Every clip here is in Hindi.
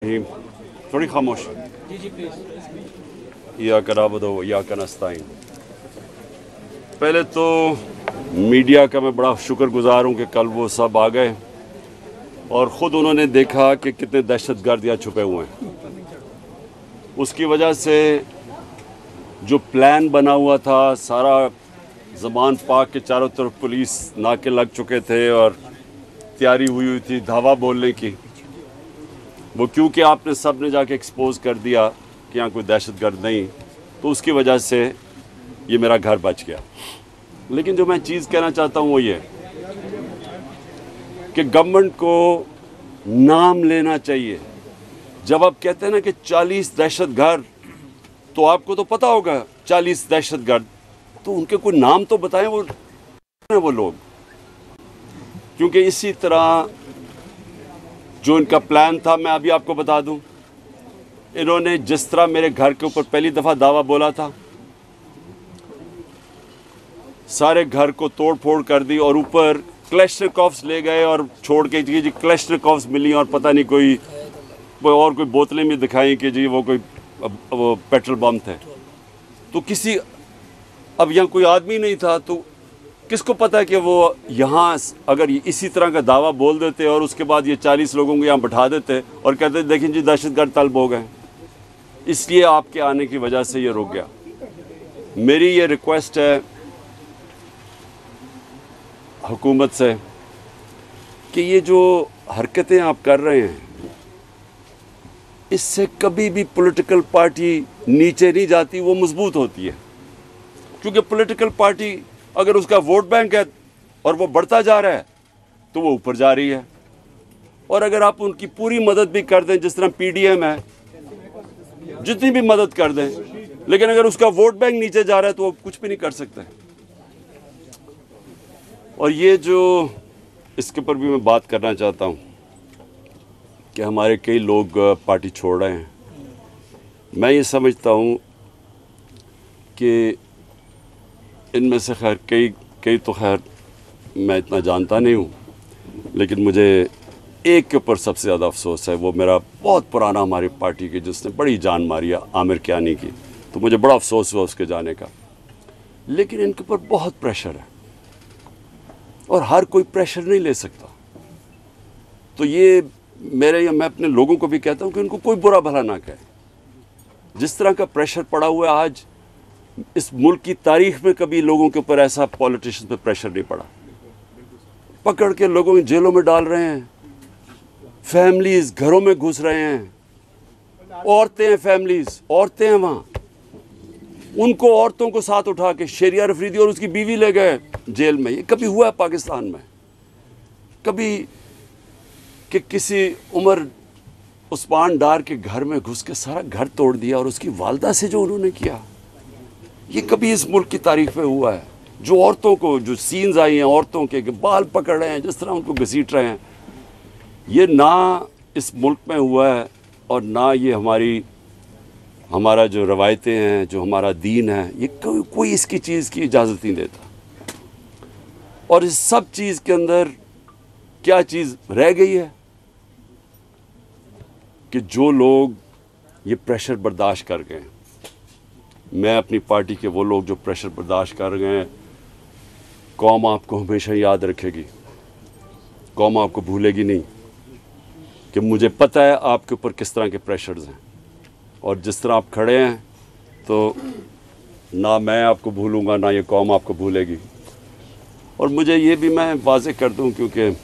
थोड़ी खामोश या कराबदो या कनस्ताइन। पहले तो मीडिया का मैं बड़ा शुक्रगुजार हूँ कि कल वो सब आ गए और ख़ुद उन्होंने देखा कि कितने दहशतगर्द यहाँ छुपे हुए हैं। उसकी वजह से जो प्लान बना हुआ था, सारा ज़मान पाक के चारों तरफ पुलिस नाके लग चुके थे और तैयारी हुई थी धावा बोलने की, वो क्योंकि आपने सब ने जाके एक्सपोज कर दिया कि यहाँ कोई दहशतगर्द नहीं, तो उसकी वजह से ये मेरा घर बच गया। लेकिन जो मैं चीज़ कहना चाहता हूँ वो ये कि गवर्नमेंट को नाम लेना चाहिए। जब आप कहते हैं ना कि 40 दहशतगर्द, तो आपको तो पता होगा 40 दहशतगर्द, तो उनके कोई नाम तो बताएं वो लोग, क्योंकि इसी तरह जो इनका प्लान था मैं अभी आपको बता दूं। इन्होंने जिस तरह मेरे घर के ऊपर पहली दफ़ा दावा बोला था, सारे घर को तोड़ फोड़ कर दी और ऊपर क्लैशनिकोव्स ले गए और छोड़ के जी क्लैशनिकोव्स मिली और पता नहीं कोई बोतलें भी दिखाई कि जी वो पेट्रोल बम थे। तो किसी अब यहाँ कोई आदमी नहीं था, तो किसको पता कि वो यहाँ अगर इसी तरह का दावा बोल देते और उसके बाद ये 40 लोगों को यहाँ बैठा देते और कहते देखिए जी दहशतगर्द तलब हो गए। इसलिए आपके आने की वजह से ये रुक गया। मेरी ये रिक्वेस्ट है हुकूमत से कि ये जो हरकतें आप कर रहे हैं, इससे कभी भी पॉलिटिकल पार्टी नीचे नहीं जाती, वो मजबूत होती है। क्योंकि पॉलिटिकल पार्टी अगर उसका वोट बैंक है और वो बढ़ता जा रहा है तो वो ऊपर जा रही है, और अगर आप उनकी पूरी मदद भी कर दें, जिस तरह पीडीएम है, जितनी भी मदद कर दें, लेकिन अगर उसका वोट बैंक नीचे जा रहा है तो वो कुछ भी नहीं कर सकते। और ये जो इसके ऊपर भी मैं बात करना चाहता हूँ कि हमारे कई लोग पार्टी छोड़ रहे हैं। मैं ये समझता हूँ कि इनमें से खैर कई तो खैर मैं इतना जानता नहीं हूँ, लेकिन मुझे एक के ऊपर सबसे ज़्यादा अफसोस है। वो मेरा बहुत पुराना हमारी पार्टी के, जिसने बड़ी जान मारी है, आमिर कियानी की, तो मुझे बड़ा अफसोस हुआ उसके जाने का। लेकिन इनके ऊपर बहुत प्रेशर है और हर कोई प्रेशर नहीं ले सकता। तो ये मैं अपने लोगों को भी कहता हूँ कि उनको कोई बुरा भला ना कहे। जिस तरह का प्रेशर पड़ा हुआ है आज, इस मुल्क की तारीख में कभी लोगों के ऊपर ऐसा पॉलिटिशियंस पे प्रेशर नहीं पड़ा। पकड़ के लोगों को जेलों में डाल रहे हैं, फैमिलीज घरों में घुस रहे हैं, औरतें हैं, फैमिलीज औरतें हैं वहाँ, उनको औरतों को साथ उठा के शेरिया अफरीदी और उसकी बीवी ले गए जेल में। ये कभी हुआ है पाकिस्तान में? कभी कि किसी उमर उस्मान डार के घर में घुस के सारा घर तोड़ दिया और उसकी वालदा से जो उन्होंने किया, ये कभी इस मुल्क की तारीख में हुआ है? जो औरतों को, जो सीन्स आई हैं औरतों के बाल पकड़ रहे हैं, जिस तरह उनको घसीट रहे हैं, ये ना इस मुल्क में हुआ है और ना ये हमारा जो रवायतें हैं, जो हमारा दीन है, ये कोई इसकी चीज़ की इजाज़त नहीं देता। और इस सब चीज़ के अंदर क्या चीज़ रह गई है कि जो लोग ये प्रेशर बर्दाश्त कर गए, मैं अपनी पार्टी के वो लोग जो प्रेशर बर्दाश्त कर गए हैं, कौम आपको हमेशा याद रखेगी, कौम आपको भूलेगी नहीं। कि मुझे पता है आपके ऊपर किस तरह के प्रेशर्स हैं और जिस तरह आप खड़े हैं, तो ना मैं आपको भूलूंगा ना ये कौम आपको भूलेगी। और मुझे ये भी मैं वाज़ेह कर दूं, क्योंकि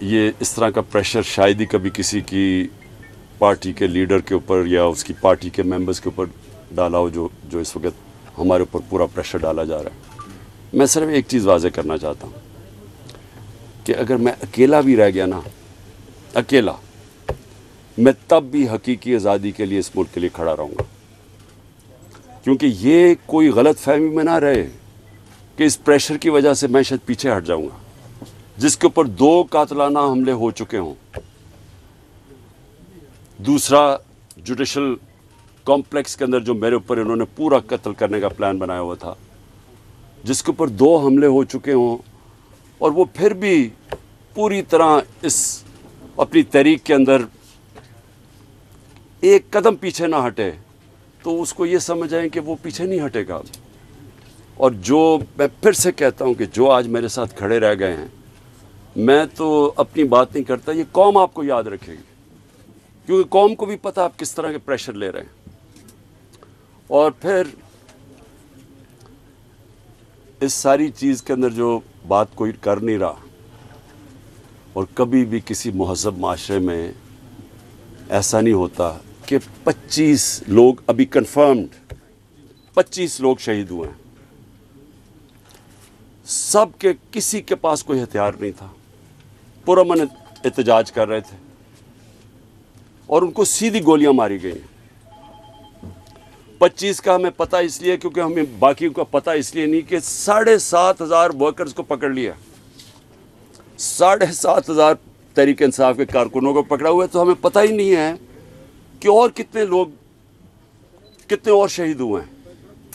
ये इस तरह का प्रेशर शायद ही कभी किसी की पार्टी के लीडर के ऊपर या उसकी पार्टी के मेंबर्स के ऊपर डाला हो, जो इस वक्त हमारे ऊपर पूरा प्रेशर डाला जा रहा है। मैं सिर्फ एक चीज़ वाज़ेह करना चाहता हूँ कि अगर मैं अकेला भी रह गया ना, अकेला, मैं तब भी हकीकी आज़ादी के लिए, इस मुल्क के लिए खड़ा रहूँगा। क्योंकि ये कोई गलत फहमी में ना रहे कि इस प्रेशर की वजह से मैं शायद पीछे हट जाऊँगा। जिसके ऊपर 2 कातलाना हमले हो चुके हों, दूसरा जुडिशल कॉम्प्लेक्स के अंदर जो मेरे ऊपर इन्होंने पूरा कत्ल करने का प्लान बनाया हुआ था, जिसके ऊपर 2 हमले हो चुके हों, और वो फिर भी पूरी तरह इस अपनी तहरीक के अंदर एक कदम पीछे ना हटे तो उसको ये समझ आए कि वो पीछे नहीं हटेगा। और जो मैं फिर से कहता हूँ कि जो आज मेरे साथ खड़े रह गए हैं, मैं तो अपनी बात नहीं करता, ये कौम आपको याद रखेगी, क्योंकि कौम को भी पता आप किस तरह के प्रेशर ले रहे हैं। और फिर इस सारी चीज़ के अंदर जो बात कोई कर नहीं रहा, और कभी भी किसी महज़ब माशरे में ऐसा नहीं होता कि 25 लोग अभी कंफर्म्ड 25 लोग शहीद हुए हैं। सब के किसी के पास कोई हथियार नहीं था, पुरअमन एहतजाज कर रहे थे और उनको सीधी गोलियां मारी गई। 25 का हमें पता इसलिए क्योंकि हमें बाकी का पता इसलिए नहीं कि 7,500 वर्कर्स को पकड़ लिया, 7,500 तहरीक इंसाफ के कारकुनों को पकड़ा हुआ है। तो हमें पता ही नहीं है कि और कितने और शहीद हुए हैं।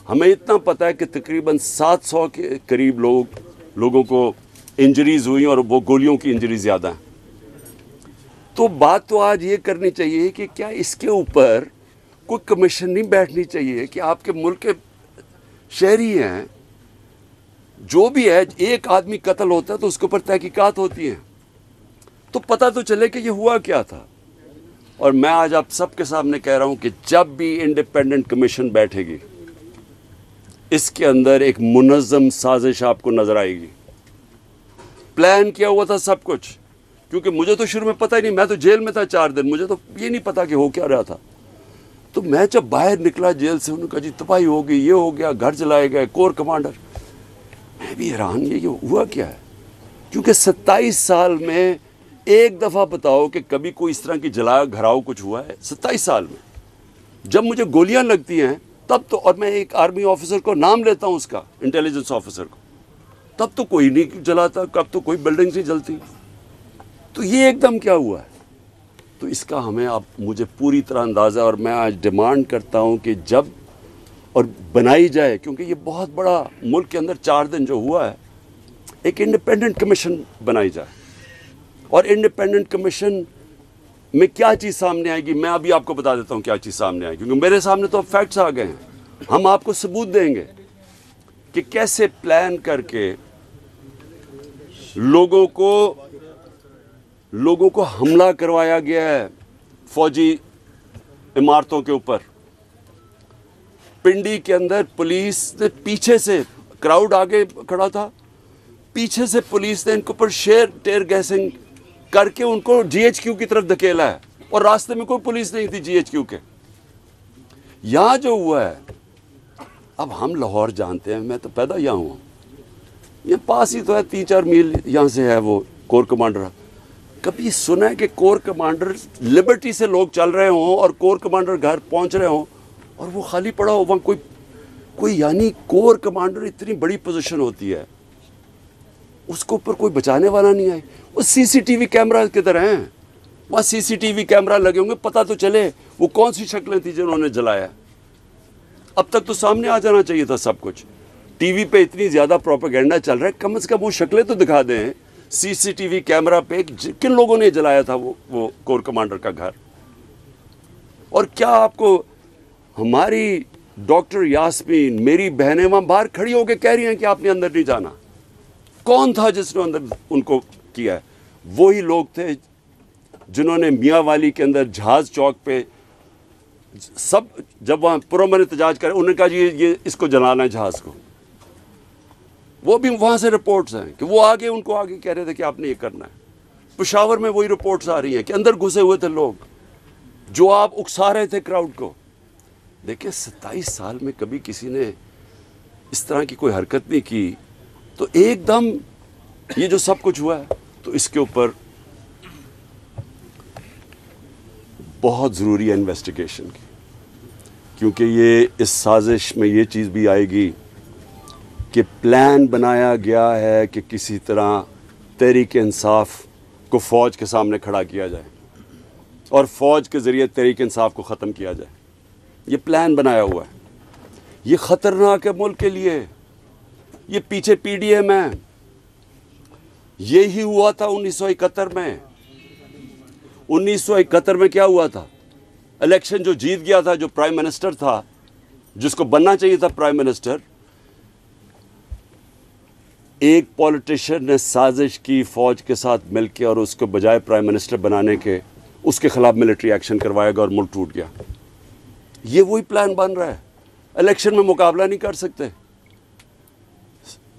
हमें इतना पता है कि तकरीबन 700 के करीब लोगों को इंजरीज हुई और वो गोलियों की इंजरी ज़्यादा है। तो बात तो आज ये करनी चाहिए कि क्या इसके ऊपर कोई कमीशन नहीं बैठनी चाहिए कि आपके मुल्क के शहरी हैं, जो भी है, एक आदमी कत्ल होता है तो उसके ऊपर तहकीकात होती है, तो पता तो चले कि ये हुआ क्या था। और मैं आज आप सबके सामने कह रहा हूं कि जब भी इंडिपेंडेंट कमीशन बैठेगी, इसके अंदर एक मुनज़्ज़म साजिश आपको नजर आएगी। प्लान किया हुआ था सब कुछ, क्योंकि मुझे तो शुरू में पता ही नहीं, मैं तो जेल में था 4 दिन, मुझे तो ये नहीं पता कि हो क्या रहा था। तो मैं जब बाहर निकला जेल से, उन्होंने कहा जी तबाही हो गई, ये हो गया, घर जलाए गए, कोर कमांडर। मैं भी हैरान, ये हुआ क्या है? क्योंकि 27 साल में एक दफ़ा बताओ कि कभी कोई इस तरह की जला घराव कुछ हुआ है 27 साल में? जब मुझे गोलियां लगती हैं तब तो, और मैं एक आर्मी ऑफिसर को नाम लेता हूं उसका, इंटेलिजेंस ऑफिसर को, तब तो कोई नहीं जलाता, कब तो कोई बिल्डिंग नहीं जलती। तो ये एकदम क्या हुआ है? तो इसका हमें अब मुझे पूरी तरह अंदाज़ा, और मैं आज डिमांड करता हूं कि जब और बनाई जाए, क्योंकि ये बहुत बड़ा मुल्क के अंदर 4 दिन जो हुआ है, एक इंडिपेंडेंट कमीशन बनाई जाए। और इंडिपेंडेंट कमीशन में क्या चीज़ सामने आएगी, मैं अभी आपको बता देता हूं क्या चीज़ सामने आएगी, क्योंकि मेरे सामने तो अब फैक्ट्स आ गए हैं। हम आपको सबूत देंगे कि कैसे प्लान करके लोगों को हमला करवाया गया है फौजी इमारतों के ऊपर। पिंडी के अंदर पुलिस ने पीछे से, क्राउड आगे खड़ा था, पीछे से पुलिस ने इनके ऊपर टेयर गैसिंग करके उनको जीएचक्यू की तरफ धकेला है, और रास्ते में कोई पुलिस नहीं थी जीएचक्यू के। यहां जो हुआ है, अब हम लाहौर जानते हैं, मैं तो पैदा यहाँ हुआ, ये पास ही तो है, 3-4 मील यहाँ से है वो कोर कमांडर। कभी सुना है कि कोर कमांडर लिबर्टी से लोग चल रहे हों और कोर कमांडर घर पहुंच रहे हों और वो खाली पड़ा हो वहाँ कोई यानी कोर कमांडर इतनी बड़ी पोजीशन होती है, उसको ऊपर कोई बचाने वाला नहीं है। वो सीसीटीवी कैमरा किधर हैं? वहाँ सीसीटीवी कैमरा लगे होंगे, पता तो चले वो कौन सी शक्लें थी जिन्होंने जलाया। अब तक तो सामने आ जाना चाहिए था सब कुछ। टीवी पे इतनी ज़्यादा प्रोपेगेंडा चल रहा है, कम से कम वो शक्लें तो दिखा दें सीसीटीवी कैमरा पे किन लोगों ने जलाया था वो कोर कमांडर का घर। और क्या आपको हमारी डॉक्टर यास्मीन, मेरी बहनें वहाँ बाहर खड़ी होकर कह रही हैं कि आपने अंदर नहीं जाना। कौन था जिसने अंदर उनको किया है? वही लोग थे जिन्होंने मियाँ वाली के अंदर जहाज चौक पे सब, जब वहाँ पुरअमन एहतजाज करे, उन्होंने कहा जी ये इसको जलाना है जहाज़ को। वो भी वहाँ से रिपोर्ट्स हैं कि वो उनको आगे कह रहे थे कि आपने ये करना है। पेशावर में वही रिपोर्ट्स आ रही हैं कि अंदर घुसे हुए थे लोग जो आप उकसा रहे थे क्राउड को। देखिए 27 साल में कभी किसी ने इस तरह की कोई हरकत नहीं की, तो एकदम ये जो सब कुछ हुआ है, तो इसके ऊपर बहुत ज़रूरी है इन्वेस्टिगेशन की, क्योंकि ये इस साजिश में ये चीज़ भी आएगी कि प्लान बनाया गया है कि किसी तरह तहरीक इंसाफ को फ़ौज के सामने खड़ा किया जाए और फ़ौज के ज़रिए तहरीक इंसाफ को ख़त्म किया जाए। ये प्लान बनाया हुआ है। ये ख़तरनाक है मुल्क के लिए। ये पीछे पीडीएम है। यही हुआ था 1971 में। 1971 में क्या हुआ था? इलेक्शन जो जीत गया था, जो प्राइम मिनिस्टर था, जिसको बनना चाहिए था प्राइम मिनिस्टर, एक पॉलिटिशियन ने साजिश की फौज के साथ मिलकर और उसको बजाय प्राइम मिनिस्टर बनाने के उसके खिलाफ मिलिट्री एक्शन करवाएगा और मुल्क टूट गया। ये वही प्लान बन रहा है। इलेक्शन में मुकाबला नहीं कर सकते।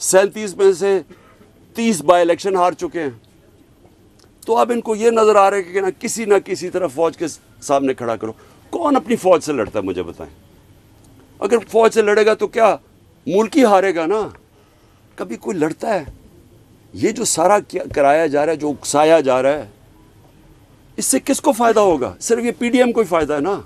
37 में से 30 बाय इलेक्शन हार चुके हैं। तो अब इनको ये नजर आ रहा है कि ना किसी तरह फौज के सामने खड़ा करो। कौन अपनी फौज से लड़ता है मुझे बताएं? अगर फौज से लड़ेगा तो क्या मुल्क ही हारेगा ना? कभी कोई लड़ता है? ये जो सारा कराया जा रहा है, जो उकसाया जा रहा है, इससे किसको फायदा होगा? सिर्फ ये पीडीएम को ही फायदा है ना।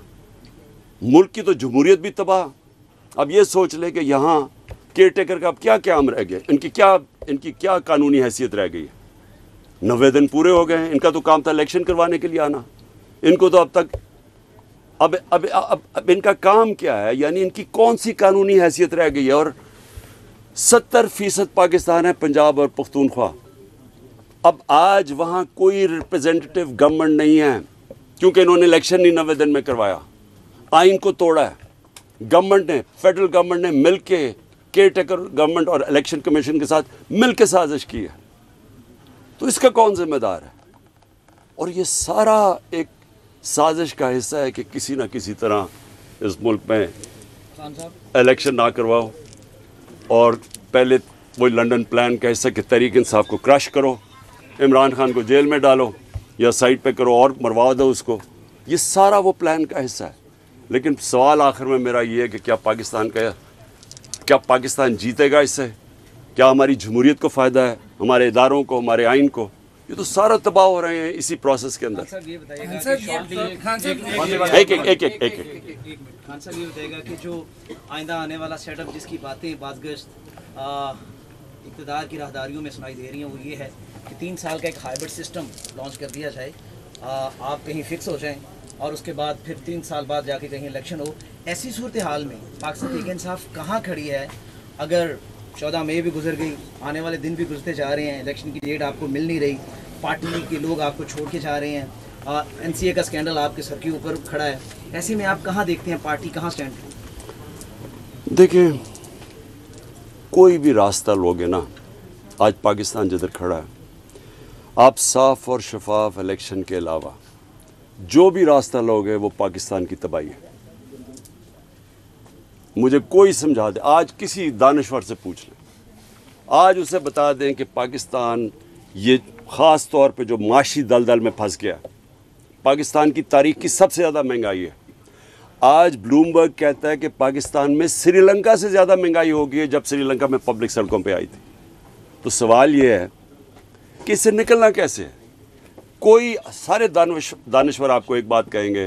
मुल्क की तो जमहूरियत भी तबाह। अब ये सोच ले कि यहाँ केयर टेकर का अब क्या काम रह गया, इनकी क्या कानूनी हैसियत रह गई है? 90 दिन पूरे हो गए हैं। इनका तो काम था इलेक्शन करवाने के लिए आना। इनको तो अब तक अब इनका काम क्या है? यानी इनकी कौन सी कानूनी हैसियत रह गई है? और 70% पाकिस्तान है, पंजाब और पख्तूनख्वा। अब आज वहाँ कोई रिप्रेजेंटेटिव गवर्नमेंट नहीं है क्योंकि इन्होंने इलेक्शन नहीं 90 दिन में करवाया, आइन को तोड़ा है। गवर्नमेंट ने, फेडरल गवर्नमेंट ने मिल के केयर टेकर गवर्नमेंट और इलेक्शन कमीशन के साथ मिल के साजिश की है। तो इसका कौन जिम्मेदार है? और ये सारा एक साजिश का हिस्सा है कि किसी ना किसी तरह इस मुल्क में इलेक्शन ना करवाओ और पहले वही लंदन प्लान का हिस्सा कि तहरीक इंसाफ को क्रश करो, इमरान खान को जेल में डालो या साइड पे करो और मरवा दो उसको। ये सारा वो प्लान का हिस्सा है। लेकिन सवाल आखिर में मेरा ये है कि क्या पाकिस्तान जीतेगा इससे? क्या हमारी जमहूरियत को फ़ायदा है, हमारे इदारों को, हमारे आइन को? ये तो सारा तबाह हो रहे हैं इसी प्रोसेस के अंदर। खान साहब ये बताइएगा कि जो आइंदा आने वाला सेटअप जिसकी बातें बाज़गश्त इक़्तिदार की राहदारियों में सुनाई दे रही हैं, वो ये है कि 3 साल का एक हाइब्रिड सिस्टम लॉन्च कर दिया जाए। आप कहीं फिक्स हो जाएं और उसके बाद फिर 3 साल बाद जाके कहीं इलेक्शन हो। ऐसी सूरत हाल में पाकिस्तान तहरीक इंसाफ कहाँ खड़ी है? अगर 14 मई भी गुजर गई, आने वाले दिन भी गुजरते जा रहे हैं, इलेक्शन की डेट आपको मिल नहीं रही, पार्टी के लोग आपको छोड़ के जा रहे हैं, NCA का स्कैंडल आपके सर के ऊपर खड़ा है, ऐसे में आप कहाँ देखते हैं पार्टी कहाँ स्टैंड? देखिए, कोई भी रास्ता लोगे ना, आज पाकिस्तान जिधर खड़ा है, आप साफ और शफाफ इलेक्शन के अलावा जो भी रास्ता लोगे वो पाकिस्तान की तबाही है। मुझे कोई समझा दे, आज किसी दानिश्वर से पूछ लें, आज उसे बता दें कि पाकिस्तान ये ख़ास तौर पे जो माशी दलदल में फंस गया, पाकिस्तान की तारीख की सबसे ज़्यादा महंगाई है। आज ब्लूमबर्ग कहता है कि पाकिस्तान में श्रीलंका से ज़्यादा महंगाई हो गई है जब श्रीलंका में पब्लिक सड़कों पे आई थी। तो सवाल ये है कि इससे निकलना कैसे है? कोई सारे दानिश्वर आपको एक बात कहेंगे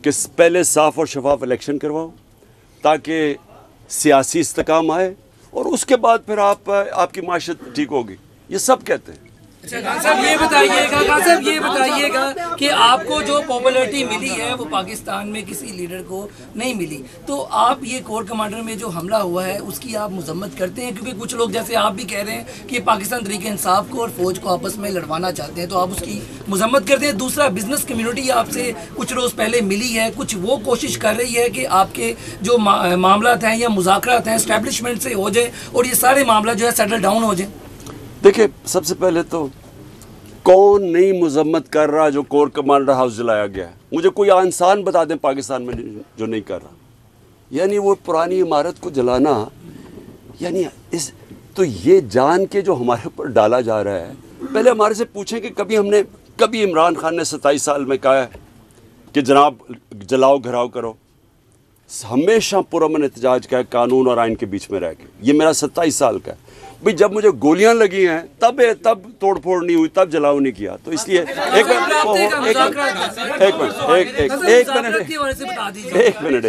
कि पहले साफ़ और शफाफ इलेक्शन करवाओ ताकि सियासी इस्तेकाम आए और उसके बाद फिर आपकी माशत ठीक होगी। ये सब कहते हैं। खान साहब ये बताइएगा कि आपको जो पॉपुलैरिटी मिली है वो पाकिस्तान में किसी लीडर को नहीं मिली, तो आप ये कोर कमांडर में जो हमला हुआ है उसकी आप मजम्मत करते हैं? क्योंकि कुछ लोग जैसे आप भी कह रहे हैं कि पाकिस्तान तहरीक इंसाफ को और फौज को आपस में लड़वाना चाहते हैं, तो आप उसकी मजम्मत करते हैं। दूसरा, बिजनेस कम्युनिटी आपसे कुछ रोज़ पहले मिली है, कुछ वो कोशिश कर रही है कि आपके जो मामला हैं या मुज़ाकरात हैं एस्टेब्लिशमेंट से हो जाए और ये सारे मामला जो है सेटल डाउन हो जाए। देखिए, सबसे पहले तो कौन नई मजम्मत कर रहा जो कोर कमांडर हाउस जलाया गया है? मुझे कोई इंसान बता दें पाकिस्तान में जो नहीं कर रहा। यानी वो पुरानी इमारत को जलाना, यानी तो ये जान के जो हमारे ऊपर डाला जा रहा है। पहले हमारे से पूछें कि कभी इमरान खान ने 27 साल में कहा है कि जनाब जलाओ घराव करो? हमेशा पुरअमन एहतजाज का है, कानून और आइन के बीच में रह के। ये मेरा 27 साल का है भाई। जब मुझे गोलियां लगी हैं तब तोड़फोड़ नहीं हुई, तब जलाओ नहीं किया। तो इसलिए एक मिनट,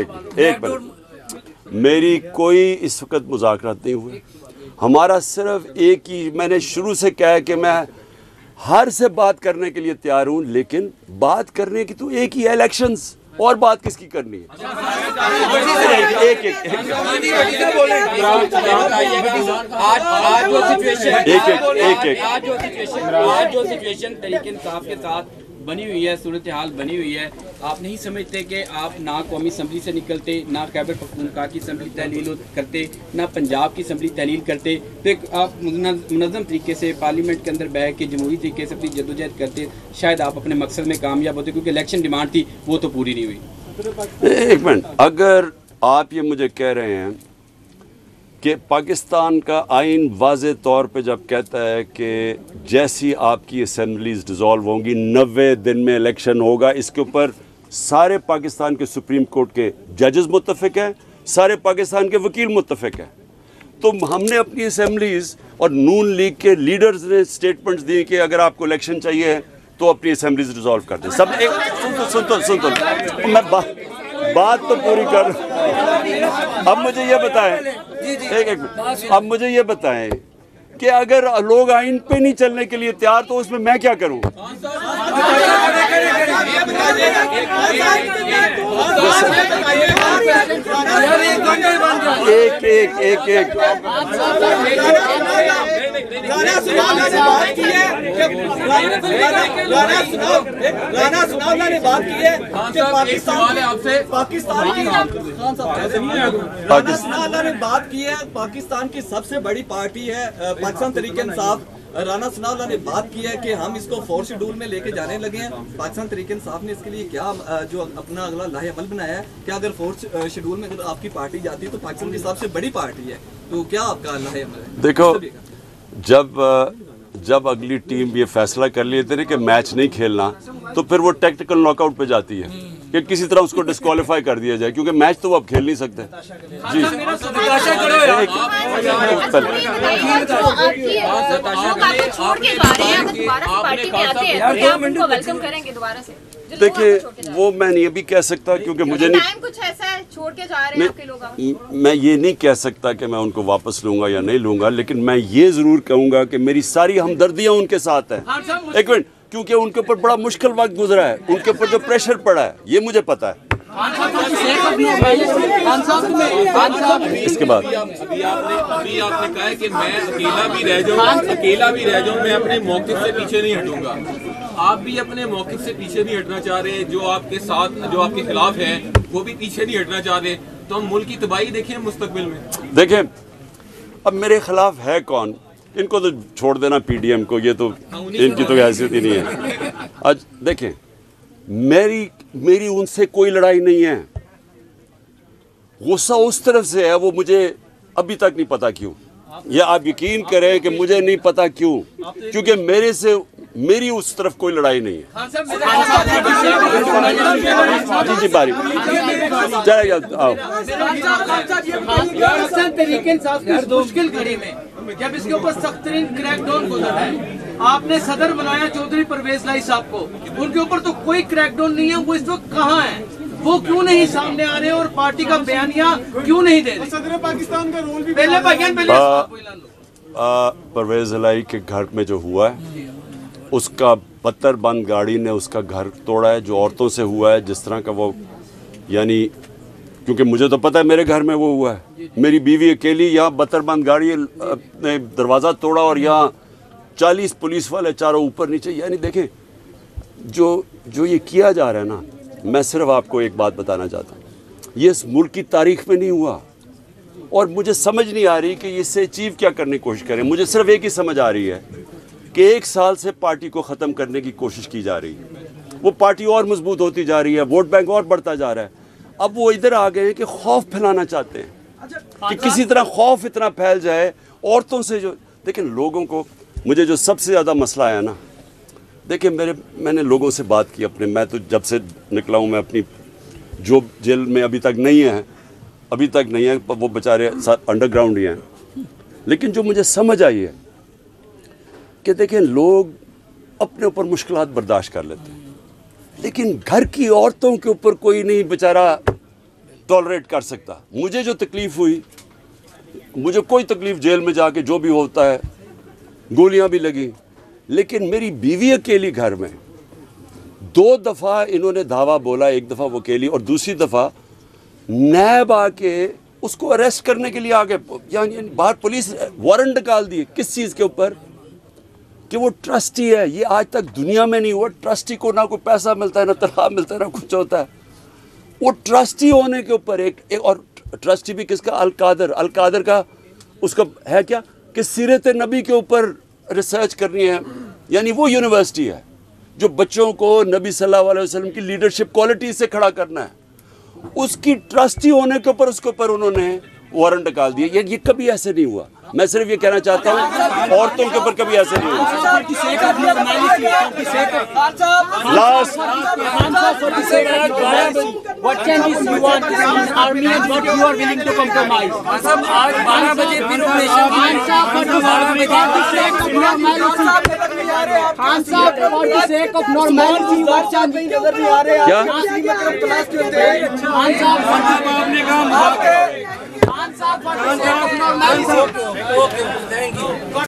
मेरी कोई इस वक्त मुज़ाकरात नहीं हुए। हमारा सिर्फ एक ही, मैंने शुरू से कहा है कि मैं हर से बात करने के लिए तैयार हूँ, लेकिन बात करने की तो एक ही है, इलेक्शंस। और बात किसकी करनी है? आज जो सिचुएशन तहरीक इंसाफ के साथ बनी हुई है, सूरत हाल बनी हुई है, आप नहीं समझते कि आप ना कौमी असम्बली से निकलते, ना खैबर पख्तूनख्वा की असम्बली तहलील करते, ना पंजाब की असम्बली तहलील करते, तो आप मुनज़्ज़म तरीके से पार्लियामेंट के अंदर बैठ के जमहूरी तरीके से अपनी जद्दोजहद करते, शायद आप अपने मकसद में कामयाब होते, क्योंकि इलेक्शन डिमांड थी वो तो पूरी नहीं हुई। एक मिनट, अगर आप ये मुझे कह रहे हैं कि पाकिस्तान का आइन वाज़े तौर पे जब कहता है कि जैसी आपकी असम्बलीज डिज़ोल्व होंगी 90 दिन में इलेक्शन होगा, इसके ऊपर सारे पाकिस्तान के सुप्रीम कोर्ट के जजेस मुत्तफिक हैं, सारे पाकिस्तान के वकील मुत्तफिक हैं, तो हमने अपनी असम्बलीज और नून लीग के लीडर्स ने स्टेटमेंट्स दिए कि अगर आपको इलेक्शन चाहिए तो अपनी असम्बलीज डिज़ोल्व कर दें। सब एक सुन तो मैं बात तो पूरी कर। अब मुझे ये बताएं, एक अब मुझे ये बताएं कि अगर लोग आइन पे नहीं चलने के लिए तैयार तो उसमें मैं क्या करूं? एक पाकिस्तान की सबसे बड़ी पार्टी है पाकिस्तान तहरीक इंसाफ। राना सनाउल्लाह ने बात की है कि हम इसको 4 शेड्यूल में लेके जाने लगे हैं। पाकिस्तान तहरीक इंसाफ ने इसके लिए क्या जो अपना अगला लाहे अमल बनाया है कि अगर 4 शेड्यूल में अगर आपकी पार्टी जाती है तो पाकिस्तान की सबसे बड़ी पार्टी है, तो क्या आपका लाहे अमल है? देखो, जब अगली टीम ये फैसला कर लेते हैं कि मैच नहीं खेलना, तो फिर वो टेक्निकल नॉकआउट पे जाती है कि किसी तरह उसको डिस्क्वालीफाई कर दिया जाए, क्योंकि मैच तो वो अब खेल नहीं सकते। जी देखिए, वो मैं नहीं अभी कह सकता, क्योंकि मुझे नहीं कुछ ऐसा है छोड़ के जा रहे हैं आपके लोग। मैं ये नहीं कह सकता कि मैं उनको वापस लूंगा या नहीं लूंगा, लेकिन मैं ये जरूर कहूंगा कि मेरी सारी हमदर्दियां उनके साथ है। एक मिनट, क्योंकि उनके ऊपर बड़ा मुश्किल वक्त गुजरा है, उनके ऊपर जो प्रेशर पड़ा है ये मुझे पता है। इसके बाद अभी आपने कहा है कि मैं अकेला भी रह जाऊं, मैं अपने मौक़िफ़ से पीछे नहीं हटूंगा। आप भी अपने मौक़िफ़ से पीछे नहीं हटना चाह रहे, जो आपके साथ जो आपके खिलाफ है वो भी पीछे नहीं हटना चाह रहे, तो हम मुल्क की तबाही देखें मुस्तकबिल में। देखें, अब मेरे खिलाफ है कौन? इनको तो छोड़ देना, पीडीएम को, ये तो इनकी तो हैसियत ही नहीं है। आज देखें, मेरी उनसे कोई लड़ाई नहीं है, गुस्सा उस तरफ से है, वो मुझे अभी तक नहीं पता क्यों। या आप यकीन करें कि मुझे नहीं पता क्यों, क्योंकि मेरी उस तरफ कोई लड़ाई नहीं है। जी बारी मुश्किल घड़ी में जब इसके ऊपर सख्त तरीन क्रैकडाउन गुजर है, आपने सदर बनाया चौधरी परवेज लाई साहब को, उनके ऊपर तो कोई क्रैकडाउन नहीं है। वो इस वक्त कहाँ है? वो क्यों नहीं सामने आ रहे और पार्टी का बयानिया क्यों नहीं दे रहे? सदर पाकिस्तान का रोल भी परवेज लाई के घर में जो हुआ है, उसका बत्तर बंद गाड़ी ने उसका घर तोड़ा है, जो औरतों से हुआ है, जिस तरह का वो, यानी क्योंकि मुझे तो पता है मेरे घर में वो हुआ है, मेरी बीवी अकेली, यहाँ बत्तर बंद गाड़ी ने दरवाज़ा तोड़ा और यहाँ 40 पुलिस वाले चारों ऊपर नीचे। यानी देखें, जो ये किया जा रहा है ना, मैं सिर्फ आपको एक बात बताना चाहता हूँ, ये इस मुल्क की तारीख में नहीं हुआ, और मुझे समझ नहीं आ रही कि इससे अचीव क्या करने की कोशिश करें। मुझे सिर्फ एक ही समझ आ रही है कि 1 साल से पार्टी को ख़त्म करने की कोशिश की जा रही है, वो पार्टी और मजबूत होती जा रही है, वोट बैंक और बढ़ता जा रहा है। अब वो इधर आ गए हैं कि खौफ फैलाना चाहते हैं कि किसी तरह खौफ इतना फैल जाए औरतों से। जो देखिए, लोगों को, मुझे जो सबसे ज़्यादा मसला आया ना, देखिए मैंने लोगों से बात की अपने, मैं तो जब से निकला हूँ, मैं अपनी जो जेल में अभी तक नहीं है, वो बेचारे अंडरग्राउंड ही हैं, लेकिन जो मुझे समझ आई है कि देखें, लोग अपने ऊपर मुश्किलात बर्दाश्त कर लेते हैं, लेकिन घर की औरतों के ऊपर कोई नहीं बेचारा टॉलरेट कर सकता। मुझे जो तकलीफ़ हुई, मुझे कोई तकलीफ़ जेल में जाके जो भी होता है, गोलियां भी लगी, लेकिन मेरी बीवी अकेली घर में 2 दफ़ा इन्होंने धावा बोला, एक दफ़ा वो अकेली और दूसरी दफ़ा नैब आके उसको अरेस्ट करने के लिए आ गए, यानी बाहर पुलिस वारंट निकाल दिए। किस चीज़ के ऊपर? कि वो ट्रस्टी है। ये आज तक दुनिया में नहीं हुआ। ट्रस्टी को ना कोई पैसा मिलता है, ना तनख्वाह मिलता है, ना कुछ होता है। वो ट्रस्टी होने के ऊपर एक और ट्रस्टी भी किसका? अल-कादर का उसका है क्या कि सीरत नबी के ऊपर रिसर्च करनी है, यानी वो यूनिवर्सिटी है जो बच्चों को नबी सल्लल्लाहु अलैहि वसल्लम की लीडरशिप क्वालिटी से खड़ा करना है। उसकी ट्रस्टी होने के ऊपर उसके ऊपर उन्होंने वारंट निकाल दिया। ये कभी ऐसे नहीं हुआ। मैं सिर्फ ये कहना चाहता हूँ औरतों के ऊपर कभी ऐसे नहीं हुआ। आज 12 बजे फिर क्या? Thank you.